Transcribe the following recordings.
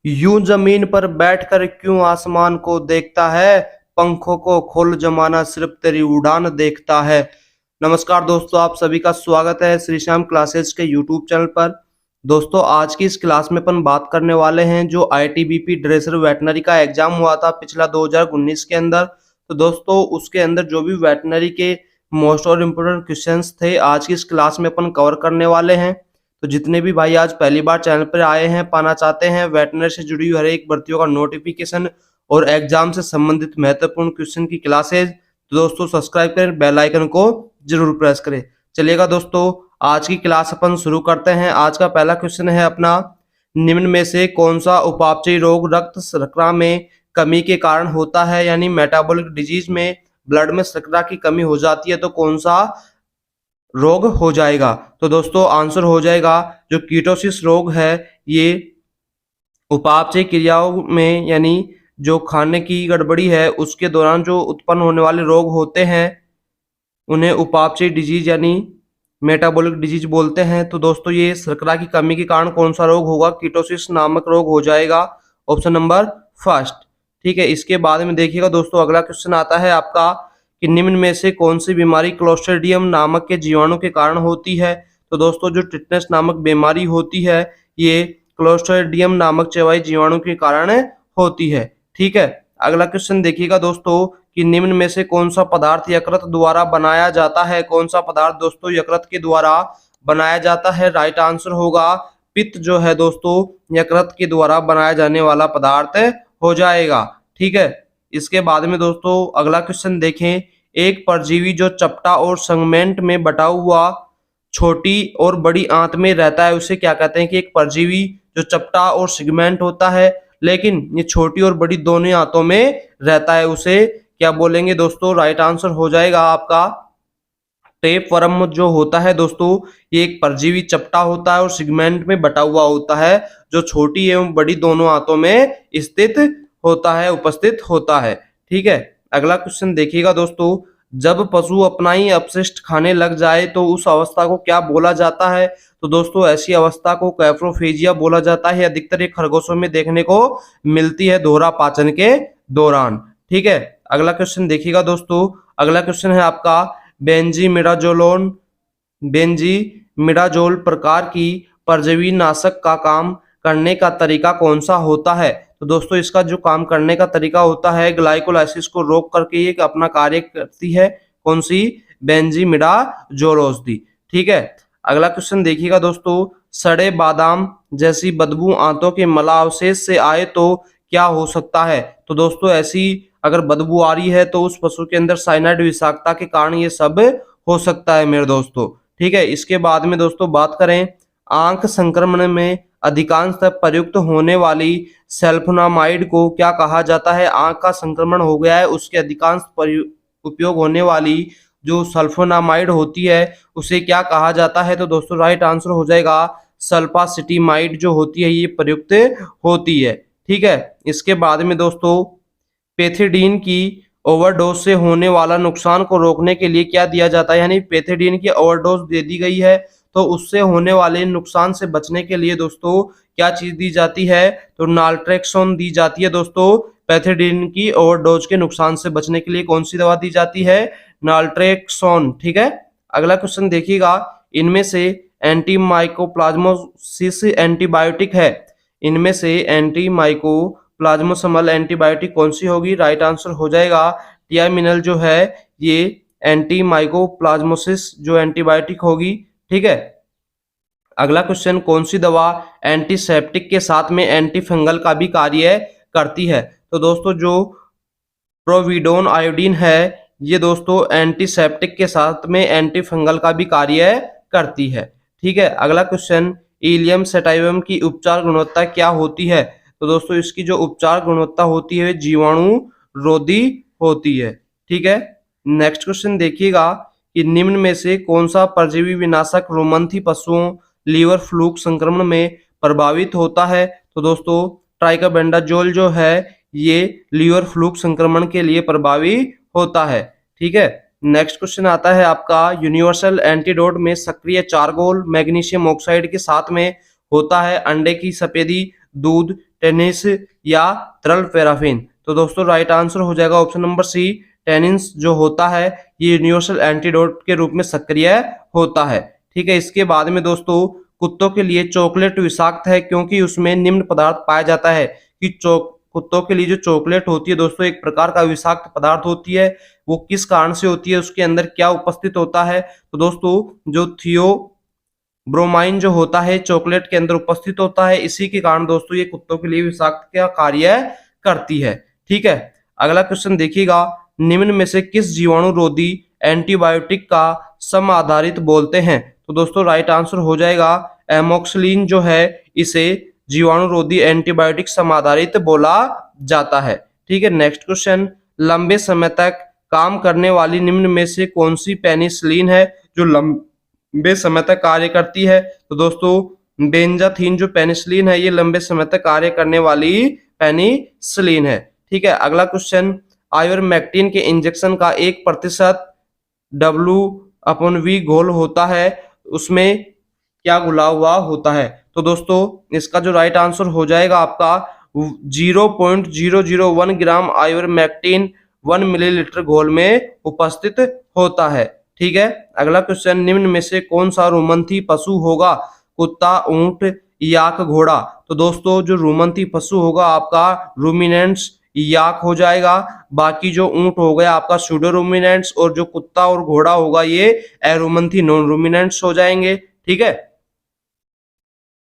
यूं जमीन पर बैठकर क्यों आसमान को देखता है। पंखों को खोल जमाना सिर्फ तेरी उड़ान देखता है। नमस्कार दोस्तों, आप सभी का स्वागत है श्री श्याम क्लासेस के यूट्यूब चैनल पर। दोस्तों, आज की इस क्लास में अपन बात करने वाले हैं जो आईटीबीपी ड्रेसर वेटनरी का एग्जाम हुआ था पिछला 2019 के अंदर। तो दोस्तों, उसके अंदर जो भी वेटनरी के मोस्ट और इम्पोर्टेंट क्वेश्चंस थे आज की इस क्लास में अपन कवर करने वाले हैं। तो जितने भी भाई आज पहली बार चैनल पर आए हैं, पाना चाहते हैं वेटनरी से जुड़ी हुई हर एक भर्तियों का नोटिफिकेशन और एग्जाम से संबंधित महत्वपूर्ण क्वेश्चन की क्लासेज, तो दोस्तों सब्सक्राइब करें, बेल आइकन को जरूर प्रेस करें। चलिएगा दोस्तों, आज की क्लास अपन शुरू करते हैं। आज का पहला क्वेश्चन है अपना, निम्न में से कौन सा उपापचयी रोग रक्त शर्करा में कमी के कारण होता है। यानी मेटाबॉलिक डिजीज में ब्लड में शर्करा की कमी हो जाती है तो कौन सा रोग हो जाएगा। तो दोस्तों आंसर हो जाएगा जो कीटोसिस रोग है। ये उपापचय क्रियाओं में यानी जो खाने की गड़बड़ी है उसके दौरान जो उत्पन्न होने वाले रोग होते हैं उन्हें उपापचय डिजीज यानी मेटाबॉलिक डिजीज बोलते हैं। तो दोस्तों ये शर्करा की कमी के कारण कौन सा रोग होगा, कीटोसिस नामक रोग हो जाएगा। Option number first. ठीक है, इसके बाद में देखिएगा दोस्तों अगला क्वेश्चन आता है आपका कि निम्न में से कौन सी बीमारी क्लोस्ट्रीडियम नामक के जीवाणु के कारण होती है। तो दोस्तों जो टिटनेस नामक बीमारी होती है ये क्लोस्ट्रीडियम नामक चौवाई जीवाणु के कारण होती है। ठीक है, अगला क्वेश्चन देखिएगा दोस्तों कि निम्न में से कौन सा पदार्थ यकृत द्वारा बनाया जाता है। कौन सा पदार्थ दोस्तों यकृत के द्वारा बनाया जाता है। राइट आंसर होगा पित्त जो है दोस्तों यकृत के द्वारा बनाया जाने वाला पदार्थ हो जाएगा। ठीक है, इसके बाद में दोस्तों अगला क्वेश्चन देखें, एक परजीवी जो चपटा और सेगमेंट में बटा हुआ छोटी और बड़ी आंत में रहता है उसे क्या कहते हैं। कि एक परजीवी जो चपटा और सेगमेंट होता है लेकिन ये छोटी और बड़ी दोनों आंतों में रहता है उसे क्या बोलेंगे दोस्तों। राइट आंसर हो जाएगा आपका टेपवर्म जो होता है दोस्तों ये एक परजीवी चपटा होता है और सेगमेंट में बटा हुआ होता है जो छोटी एवं बड़ी दोनों आंतों में स्थित होता है, उपस्थित होता है। ठीक है, अगला क्वेश्चन देखिएगा दोस्तों, जब पशु अपना ही अपशिष्ट खाने लग जाए तो उस अवस्था को क्या बोला जाता है। तो दोस्तों ऐसी अवस्था को कैफ्रोफेजिया बोला जाता है। अधिकतर ये खरगोशों में देखने को मिलती है दोहरा पाचन के दौरान। ठीक है, अगला क्वेश्चन देखिएगा दोस्तों, अगला क्वेश्चन है आपका बेंजीमिडाजोल प्रकार की परजीवी नाशक का काम करने का तरीका कौन सा होता है। तो दोस्तों इसका जो काम करने का तरीका होता है ग्लाइकोलाइसिस को रोक करके ये अपना कार्य करती है। कौन सी, बेंजीमिडाजोल औषधि। ठीक है, अगला क्वेश्चन देखिएगा दोस्तों, सड़े बादाम जैसी बदबू आंतों के मलावशेष से आए तो क्या हो सकता है। तो दोस्तों ऐसी अगर बदबू आ रही है तो उस पशु के अंदर साइनाइड विषाक्तता के कारण ये सब हो सकता है मेरे दोस्तों। ठीक है, इसके बाद में दोस्तों बात करें, आंख संक्रमण में अधिकांशतः प्रयुक्त होने वाली सल्फोनामाइड को क्या कहा जाता है। आंख का संक्रमण हो गया है उसके अधिकांश उपयोग होने वाली जो सल्फोनामाइड होती है उसे क्या कहा जाता है। तो दोस्तों राइट आंसर हो जाएगा सल्फासिटीमाइड जो होती है ये प्रयुक्त होती है। ठीक है, इसके बाद में दोस्तों पेथिडीन की ओवरडोज से होने वाला नुकसान को रोकने के लिए क्या दिया जाता है। यानी पेथिडीन की ओवरडोज दे दी गई है तो उससे होने वाले नुकसान से बचने के लिए दोस्तों क्या चीज दी जाती है। तो नाल्ट्रेक्सोन दी जाती है दोस्तों। पेथिडीन की ओवरडोज के नुकसान से बचने के लिए कौन सी दवा दी जाती है, नाल्ट्रेक्सोन। ठीक है, अगला क्वेश्चन देखिएगा, इनमें से एंटीमाइकोप्लाज्मोसिस एंटीबायोटिक है। इनमें से एंटीमाइकोप्लाज्मोसमल एंटीबायोटिक कौन सी होगी। राइट आंसर हो जाएगा टियामिनल जो है ये एंटीमाइकोप्लाज्मोसिस जो एंटीबायोटिक होगी। ठीक है, अगला क्वेश्चन, कौन सी दवा एंटीसेप्टिक के साथ में एंटी फंगल का भी कार्य करती है। तो दोस्तों जो प्रोविडोन आयोडीन है ये दोस्तों एंटीसेप्टिक के साथ में एंटी फंगल का भी कार्य करती है। ठीक है, अगला क्वेश्चन, इलियम सेटाइवम की उपचार गुणवत्ता क्या होती है। तो दोस्तों इसकी जो उपचार गुणवत्ता होती है जीवाणु रोधी होती है। ठीक है, नेक्स्ट क्वेश्चन देखिएगा कि निम्न में से कौन सा परजीवी विनाशक रोमंथी पशुओं लीवर फ्लूक संक्रमण में प्रभावित होता है। तो दोस्तों ट्राइकोबेंडाजोल जो है ये लीवर फ्लूक संक्रमण के लिए प्रभावी होता है। ठीक है, नेक्स्ट क्वेश्चन आता है आपका, यूनिवर्सल एंटीडोट में सक्रिय चारकोल मैग्नीशियम ऑक्साइड के साथ में होता है अंडे की सफेदी, दूध, टेनिस या तरल पैराफिन। तो दोस्तों राइट आंसर हो जाएगा ऑप्शन नंबर सी, टेनिस जो होता है ये यूनिवर्सल एंटीडोट के रूप में सक्रिय होता है। ठीक है, इसके बाद में दोस्तों कुत्तों के लिए चॉकलेट विषाक्त है क्योंकि उसमें निम्न पदार्थ पाया जाता है कि कुत्तों के लिए जो चॉकलेट होती है दोस्तों एक प्रकार का विषाक्त पदार्थ होती है, वो किस कारण से होती है, उसके अंदर क्या उपस्थित होता है। तो दोस्तों जो थियोब्रोमाइन जो होता है चॉकलेट के अंदर उपस्थित होता है, इसी के कारण दोस्तों ये कुत्तों के लिए विषाक्त का कार्य करती है। ठीक है, अगला क्वेश्चन देखिएगा, निम्न में से किस जीवाणु रोधी एंटीबायोटिक का सम आधारित बोलते हैं। तो दोस्तों राइट आंसर हो जाएगा एमोक्सिलिन जो है इसे जीवाणु रोधी एंटीबायोटिक समाधारित बोला जाता है। ठीक है, नेक्स्ट क्वेश्चन, लंबे समय तक काम करने वाली निम्न में से कौन सी पेनिसिलिन है जो लंबे समय तक कार्य करती है। तो दोस्तों बेंजाथीन जो पेनिसिलिन है ये लंबे समय तक कार्य करने वाली पेनिसिलिन है। ठीक है, अगला क्वेश्चन, आइवरमेक्टिन के इंजेक्शन का 1% W/V घोल होता है, उसमें क्या घुला हुआ होता है। तो दोस्तों इसका जो राइट आंसर हो जाएगा आपका 0.001 ग्राम आइवरमेक्टिन 1 मिलीलीटर घोल में उपस्थित होता है। ठीक है, अगला क्वेश्चन, निम्न में से कौन सा रुमंथी पशु होगा, कुत्ता, ऊंट, याक, घोड़ा। तो दोस्तों जो रुमंथी पशु होगा आपका रूमिनेंट्स याक हो जाएगा, बाकी जो ऊंट हो गया आपका सूडो रूमिनेंट्स, और जो कुत्ता और घोड़ा होगा ये एरोमंथी नॉन रूमिनेंट्स हो जाएंगे। ठीक है,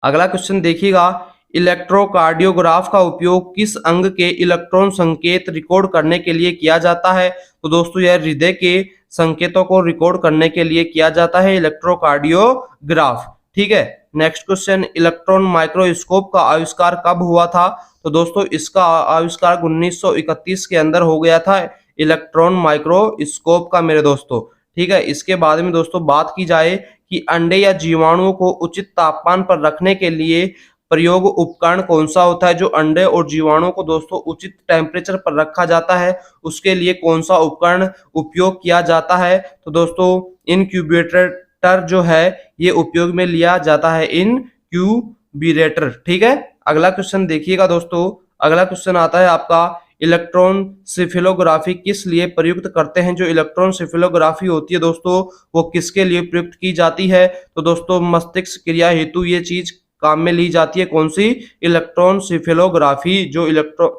अगला क्वेश्चन देखिएगा, इलेक्ट्रोकार्डियोग्राफ का उपयोग किस अंग के इलेक्ट्रॉन संकेत रिकॉर्ड करने के लिए किया जाता है। तो दोस्तों यह हृदय के संकेतों को रिकॉर्ड करने के लिए किया जाता है इलेक्ट्रोकार्डियोग्राफ। ठीक है, नेक्स्ट क्वेश्चन, इलेक्ट्रॉन माइक्रोस्कोप का आविष्कार कब हुआ था। तो दोस्तों इसका आविष्कार 1931 के अंदर हो गया था इलेक्ट्रॉन माइक्रोस्कोप का मेरे दोस्तों। ठीक है, इसके बाद में दोस्तों बात की जाए कि अंडे या जीवाणुओं को उचित तापमान पर रखने के लिए प्रयोग उपकरण कौन सा होता है। जो अंडे और जीवाणुओं को दोस्तों उचित टेम्परेचर पर रखा जाता है उसके लिए कौन सा उपकरण उपयोग किया जाता है। तो दोस्तों इनक्यूबेटर जो है ये उपयोग में लिया जाता है, इनक्यूबेटर। ठीक है, अगला क्वेश्चन देखिएगा दोस्तों, अगला क्वेश्चन आता है आपका, इलेक्ट्रोन्सेफेलोग्राफी किस लिए प्रयुक्त करते हैं। जो इलेक्ट्रोन्सेफेलोग्राफी होती है दोस्तों वो किसके लिए प्रयुक्त की जाती है। तो दोस्तों मस्तिष्क क्रिया हेतु ये चीज काम में ली जाती है, कौन सी, इलेक्ट्रोन्सेफेलोग्राफी जो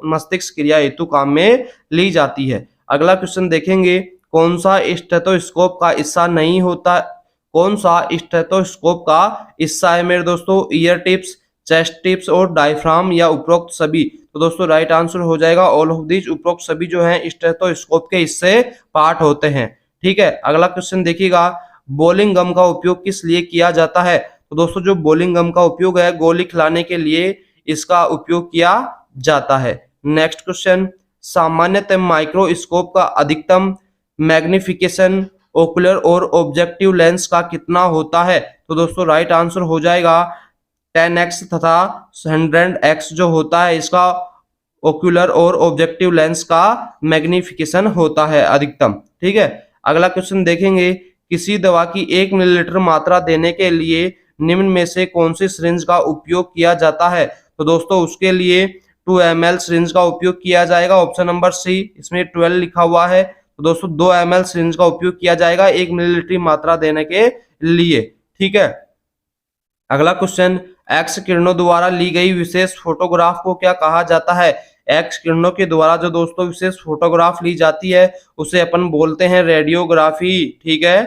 मस्तिष्क क्रिया हेतु काम में ली जाती है। अगला क्वेश्चन देखेंगे, कौन सा स्टेथोस्कोप का हिस्सा नहीं होता, कौन सा स्टेथोस्कोप का हिस्सा है मेरे दोस्तों, ईयर टिप्स, चेस्ट टिप्स और डायफ्राम या उपरोक्त सभी। तो दोस्तों राइट आंसर हो जाएगा ऑल ऑफ दीज, उपरोक्त सभी जो है स्टेथोस्कोप के हिस्से पार्ट होते हैं। ठीक है, अगला क्वेश्चन देखिएगा, बोलिंग गम का उपयोग किस लिए किया जाता है। तो दोस्तों जो बोलिंग गम का उपयोग है गोली खिलाने के लिए इसका उपयोग किया जाता है। नेक्स्ट क्वेश्चन, सामान्यतः माइक्रोस्कोप का अधिकतम मैग्निफिकेशन ओकुलर और ऑब्जेक्टिव लेंस का कितना होता है। तो दोस्तों राइट आंसर हो जाएगा 10x तथा 100x जो होता है इसका ओक्यूलर और ऑब्जेक्टिव लेंस का मैग्निफिकेशन होता है अधिकतम। ठीक है, अगला क्वेश्चन देखेंगे, किसी दवा की 1 मिलीलीटर मात्रा देने के लिए निम्न में से कौन सी सिरिंज का उपयोग किया जाता है। तो दोस्तों उसके लिए 2 ml सिरिंज का उपयोग किया जाएगा, ऑप्शन नंबर सी, इसमें 12 लिखा हुआ है। तो दोस्तों 2 ml सिरिंज का उपयोग किया जाएगा 1 मिलीलीटर मात्रा देने के लिए। ठीक है, अगला क्वेश्चन, एक्स किरणों द्वारा ली गई विशेष फोटोग्राफ को क्या कहा जाता है। एक्स किरणों के द्वारा जो दोस्तों विशेष फोटोग्राफ ली जाती है उसे अपन बोलते हैं रेडियोग्राफी। ठीक है,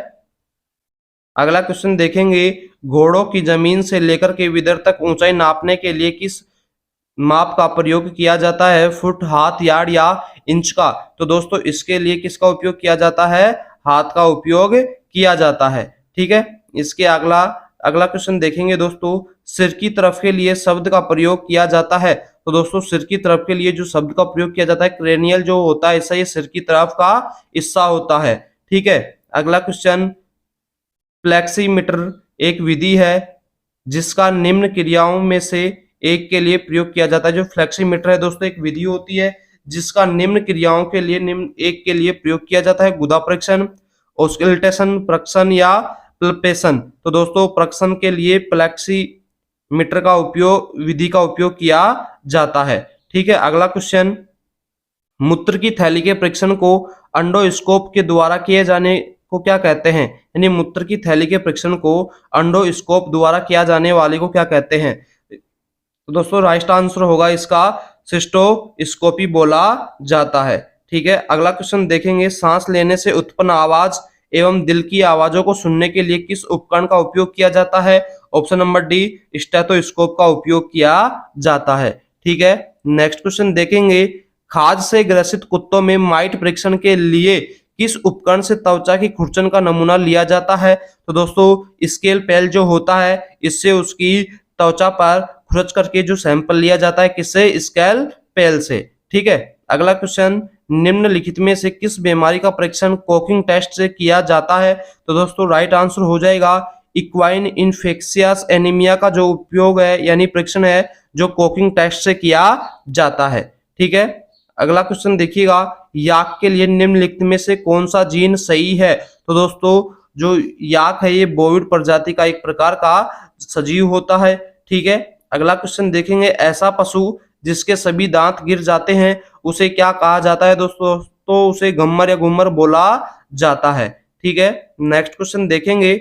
अगला क्वेश्चन देखेंगे, घोड़ों की जमीन से लेकर के विदर तक ऊंचाई नापने के लिए किस माप का प्रयोग किया जाता है, फुट, हाथ, यार्ड या इंच का। तो दोस्तों इसके लिए किसका उपयोग किया जाता है, हाथ का उपयोग किया जाता है। ठीक है, इसके अगला क्वेश्चन देखेंगे दोस्तों, सिर की तरफ के लिए शब्द का प्रयोग किया जाता है। तो दोस्तों सिर की तरफ के लिए जो शब्द का प्रयोग किया जाता है क्रेनियल जो होता है ऐसा ये सिर की तरफ का हिस्सा होता है। ठीक है, अगला क्वेश्चन, फ्लेक्सीमीटर एक विधि है जिसका निम्न क्रियाओं में से एक के लिए प्रयोग किया जाता है। जो फ्लेक्सीमीटर है दोस्तों एक विधि होती है जिसका निम्न क्रियाओं के लिए निम्न एक के लिए प्रयोग किया जाता है, गुदा परीक्षण, ऑस्कल्टेशन परीक्षण या पल्पेशन। तो दोस्तों परीक्षण के लिए फ्लेक्सीमीटर मीटर का उपयोग विधि का उपयोग किया जाता है। ठीक है, अगला क्वेश्चन, मूत्र की थैली के परीक्षण को अंडोस्कोप के द्वारा किए जाने को क्या कहते हैं? यानी मूत्र की थैली के परीक्षण को अंडोस्कोप द्वारा किया जाने वाले को क्या कहते हैं? तो दोस्तों राइट आंसर होगा इसका सिस्टोस्कोपी बोला जाता है। ठीक है, अगला क्वेश्चन देखेंगे, सांस लेने से उत्पन्न आवाज एवं दिल की आवाजों को सुनने के लिए किस उपकरण का उपयोग किया जाता है? ऑप्शन नंबर डी, स्टेथोस्कोप का उपयोग किया जाता है। ठीक है, नेक्स्ट क्वेश्चन देखेंगे, खाज से ग्रसित कुत्तों में माइट परीक्षण के लिए किस उपकरण से त्वचा की खुरचन का नमूना लिया जाता है? तो दोस्तों स्केलपेल जो होता है, इससे उसकी त्वचा पर खुरच करके जो सैंपल लिया जाता है, किससे? स्केलपेल से। ठीक है, अगला क्वेश्चन, निम्नलिखित में से किस बीमारी का परीक्षण कोकिंग टेस्ट से किया जाता है? तो दोस्तों राइट आंसर हो जाएगा इक्वाइन इन्फेक्शियस एनीमिया का जो उपयोग है यानी परीक्षण है जो कोकिंग टेस्ट से किया जाता है। ठीक है, अगला क्वेश्चन देखिएगा, याक के लिए निम्नलिखित में से कौन सा जीन सही है? तो दोस्तों जो याक है ये बोविड प्रजाति का एक प्रकार का सजीव होता है। ठीक है, अगला क्वेश्चन देखेंगे, ऐसा पशु जिसके सभी दांत गिर जाते हैं उसे क्या कहा जाता है? दोस्तों तो उसे गम्मर या गुम्मर बोला जाता है। ठीक है, नेक्स्ट क्वेश्चन देखेंगे,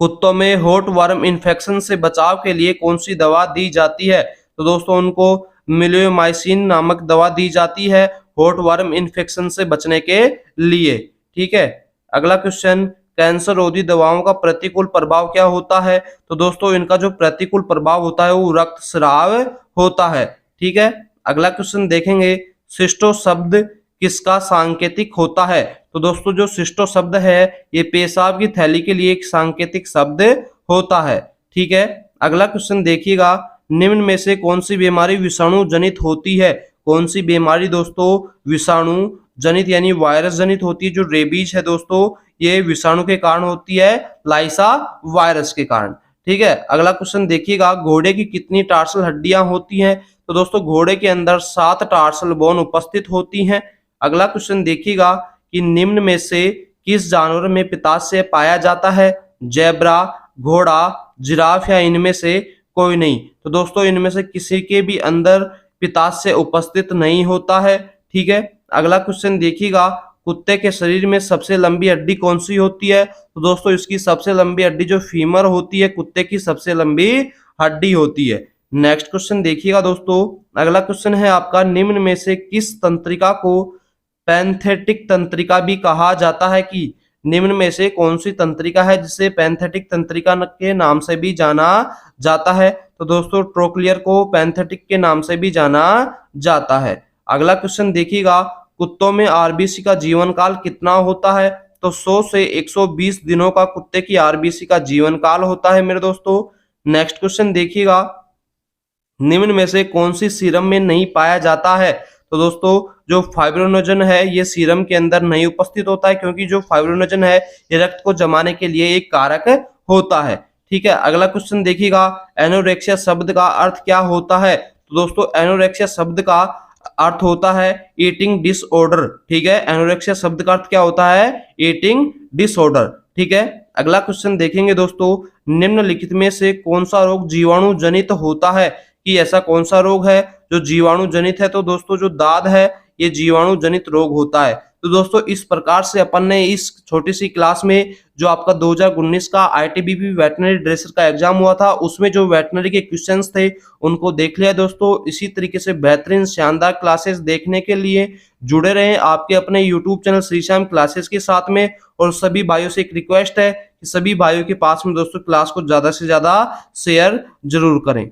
कुत्तों में हॉट वर्म इन्फेक्शन से बचाव के लिए कौन सी दवा दी जाती है? तो दोस्तों उनको मिलियोमाइसिन नामक दवा दी जाती है हॉट वर्म इन्फेक्शन से बचने के लिए। ठीक है, अगला क्वेश्चन, कैंसर रोधी दवाओं का प्रतिकूल प्रभाव क्या होता है? तो दोस्तों इनका जो प्रतिकूल प्रभाव होता है वो रक्तस्राव होता है। ठीक है, अगला क्वेश्चन देखेंगे, सिस्टो शब्द किसका सांकेतिक होता है? तो दोस्तों जो सिस्टो शब्द है ये पेशाब की थैली के लिए एक सांकेतिक शब्द होता है। ठीक है, अगला क्वेश्चन देखिएगा, निम्न में से कौन सी बीमारी विषाणु जनित होती है? कौन सी बीमारी दोस्तों विषाणु जनित यानी वायरस जनित होती है? जो रेबीज है दोस्तों ये विषाणु के कारण होती है, लाइसा वायरस के कारण। ठीक है, अगला क्वेश्चन देखिएगा, घोड़े की कितनी टार्सल हड्डियां होती हैं? तो दोस्तों घोड़े के अंदर 7 टार्सल बोन उपस्थित होती हैं। अगला क्वेश्चन देखिएगा कि निम्न में से किस जानवर में पित्ताशय पाया जाता है? जेब्रा, घोड़ा, जिराफ या इनमें से कोई नहीं? तो दोस्तों इनमें से किसी के भी अंदर पित्ताशय उपस्थित नहीं होता है। ठीक है, अगला क्वेश्चन देखिएगा, कुत्ते के शरीर में सबसे लंबी हड्डी कौन सी होती है? तो दोस्तों इसकी सबसे लंबी हड्डी जो फीमर होती है कुत्ते की सबसे लंबी हड्डी होती है। नेक्स्ट क्वेश्चन देखिएगा दोस्तों, अगला क्वेश्चन है आपका, निम्न में से किस तंत्रिका को पैंथेटिक तंत्रिका भी कहा जाता है? कि निम्न में से कौन सी तंत्रिका है जिसे पैंथेटिक तंत्रिका के नाम से भी जाना जाता है? तो दोस्तों ट्रोक्लियर को पैंथेटिक के नाम से भी जाना जाता है। अगला क्वेश्चन देखिएगा, कुत्तों में आरबीसी का जीवन काल कितना होता है? तो 100 से 120 दिनों का कुत्ते की आरबीसी का जीवन काल होता है मेरे दोस्तों। नेक्स्ट क्वेश्चन देखिएगा, निम्न में से कौन सी सीरम में नहीं पाया जाता है? तो दोस्तों जो फाइब्रोनोजन है ये सीरम के अंदर नहीं उपस्थित होता है क्योंकि जो फाइब्रोनोजन है ये रक्त को जमाने के लिए एक कारक होता है। ठीक है, अगला क्वेश्चन देखिएगा, एनोरेक्सिया शब्द का अर्थ क्या होता है? तो दोस्तों एनोरेक्सिया शब्द का अर्थ होता है ईटिंग डिसऑर्डर। ठीक है, एनोरेक्सिया शब्द का अर्थ क्या होता है? Eating disorder. ठीक है, अगला क्वेश्चन देखेंगे दोस्तों, निम्नलिखित में से कौन सा रोग जीवाणु जनित होता है? कि ऐसा कौन सा रोग है जो जीवाणु जनित है? तो दोस्तों जो दाद है ये जीवाणु जनित रोग होता है। तो दोस्तों इस प्रकार से अपन ने इस छोटी सी क्लास में जो आपका 2019 का आईटीबीपी वेटनरी ड्रेसर का एग्जाम हुआ था उसमें जो वेटनरी के क्वेश्चंस थे उनको देख लिया दोस्तों। इसी तरीके से बेहतरीन शानदार क्लासेस देखने के लिए जुड़े रहें आपके अपने YouTube channel Shri Shyam classes के साथ में। और सभी भाइयों से एक रिक्वेस्ट है कि सभी भाइयों के पास में दोस्तों क्लास को ज्यादा से ज्यादा शेयर जरूर करें।